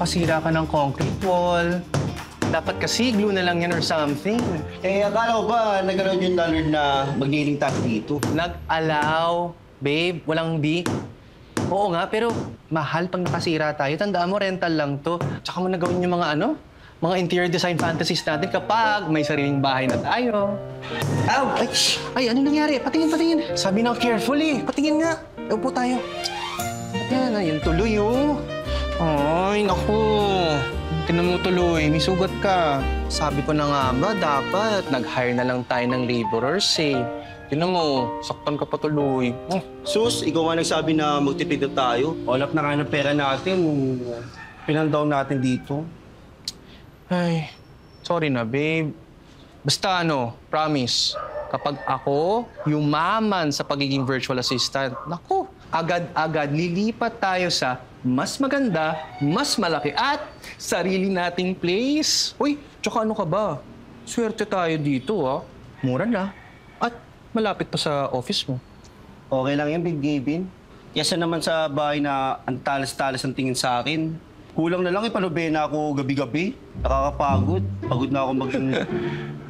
nakasira ka ng concrete wall. Dapat kasi glue na lang yan or something. Eh, akala ko ba nag-allow yung landlord na mag-nailing tayo dito? Nag-allow. Babe, walang B. Oo nga, pero mahal pag nakasira tayo. Tandaan mo, rental lang to. Tsaka mo nagawin yung mga mga interior design fantasies natin kapag may sariling bahay na tayo. Ow! Ay, ano nangyari? Patingin. Sabi na carefully. Patingin nga. Upo tayo. Ayan, ayun tuloy, oh. Ay, naku. Tinan mo tuloy, may sugat ka. Sabi ko na nga ba, dapat nag-hire na lang tayo ng laborers, eh. Tinan mo, saktan ka pa tuloy. Sus, ikaw nga nagsabi na magtitipid na tayo. Olap na nga ng pera natin. Pinandown natin dito. Ay, sorry na, babe. Basta promise, kapag ako yumaman sa pagiging virtual assistant, naku, agad-agad lilipat tayo sa mas maganda, mas malaki at sarili nating place. Uy, tsaka ano ka ba? Swerte tayo dito, ha? Mura na. At malapit pa sa office mo. Okay lang yan, Big Gavin. Yasa naman sa bahay na ang talas-talas ang tingin sa akin. Kulang na lang ipanobena ako gabi-gabi. Nakakapagod. Pagod na ako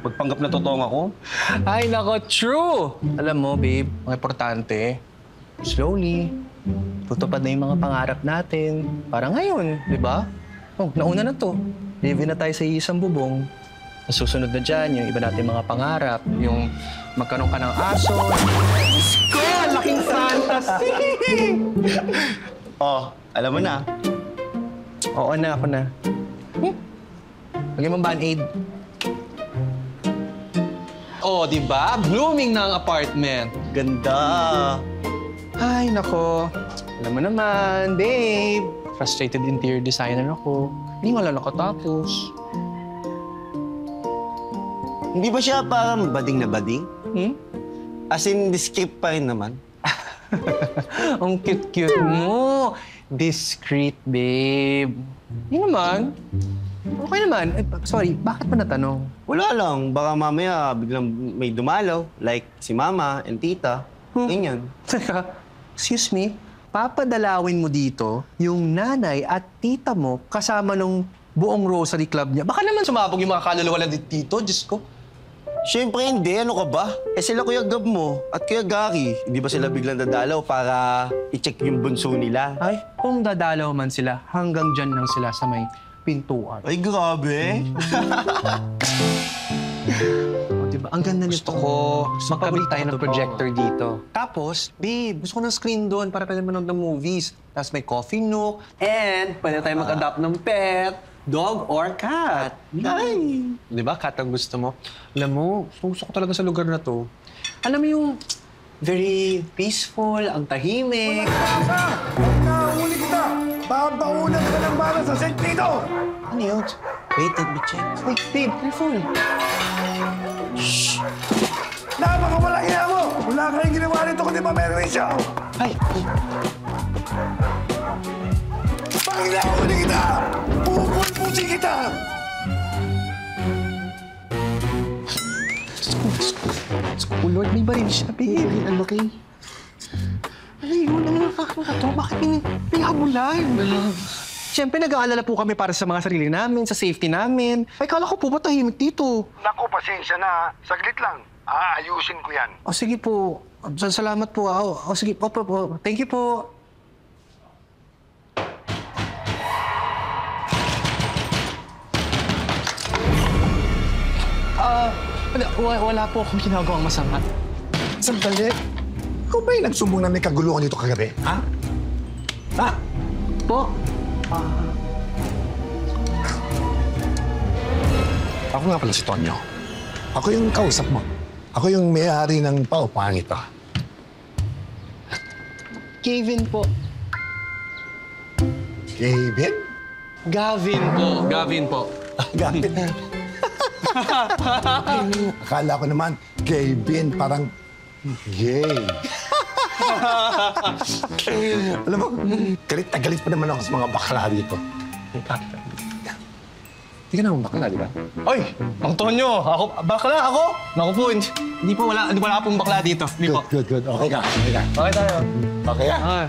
magpanggap na totoong ako. Ay, nako, true! Alam mo, babe, ang importante, slowly, tutupad na yung mga pangarap natin. Para ngayon, di ba? Oh, nauna na to. Live na tayo sa isang bubong. Nasusunod na dyan yung iba natin mga pangarap. Yung magkaroon ka ng aso. Diyos ko! Laking fantasy! Oh, alam mo na. Oo na, ako na. Lagyan mo band-aid. Oh, di ba? Blooming na ang apartment. Ganda. Ay, nako. Alam mo naman, babe. Frustrated interior designer ako. Hindi wala nakatapos. Hindi ba siya parang bading na bading? Hmm? As in, discreet pa rin naman. Ang cute-cute mo. Discreet, babe. Hindi naman. Okay naman. Eh, sorry, bakit pa natanong? Wala lang. Baka mamaya biglang may dumalaw. Like si Mama and Tita. Ganyan. Teka, excuse me. Papadalawin mo dito yung nanay at tita mo kasama nung buong Rosary Club niya. Baka naman sumabog yung mga kaluluwa lang dito, Diyos ko. Siyempre hindi. Ano ka ba? Eh sila Kuya Gab mo at Kuya Gary. Hindi ba sila biglang dadalaw para i-check yung bunso nila? Ay, kung dadalaw man sila, hanggang dyan lang sila sa may pintuan. Ay, grabe. O, diba? Ang ganda nito. Gusto ko, magkabit tayo ng projector dito. Tapos, babe, gusto ko ng screen doon para pwede manood ng movies. Tapos may coffee nook. And pwede tayo mag-adopt ng pet, dog or cat. Ay. Di ba, cat ang gusto mo? Alam mo, gusto ko talaga sa lugar na to. Alam mo yung very peaceful, ang tahimik. Nahuli kita! Babaunan ka ng bala sa sentido! Ano yun? Wait, let me check. Wait, babe, careful. Shhh! Napakawala niya mo! Wala kayong ginawa nito kundi mamerwisyo! Ay, Pag nahuli kita, pupulpusin kita! oh Lord, may baril siya, babe. Ang laki. Ano yun? Ano nakakita to? Bakit pinahabulan? Siyempre, nag-aalala po kami para sa mga sarili namin, sa safety namin. Ay, kala ko po ba tahimik dito? Naku, pasensya na. Saglit lang. Aayusin ko yan. O, sige po. Salamat po. O, sige. Opo. Thank you po. Wala po akong ginagawang masama. Sandali. Ikaw ba yung nagsumbong na may kaguluhan dito kagabi? Ha? Ha? Po? Ako nga pala si Tonyo. Ako yung kausap mo. Ako yung may-ari ng paupahan ito. Kevin po. Kevin? Gavin po. Gavin po. Gavin. Akala ko naman, Kevin, parang gay. Alam mo, galit na galit pa naman ako sa mga bakla dito. Hindi ka naman bakla, di ba? Ay! Ang Tonyo! Ako, bakla ako? Naku po, hindi po wala pong bakla dito. Hindi po. Good. Okay ka. Okay tayo. Okay ka. Ah.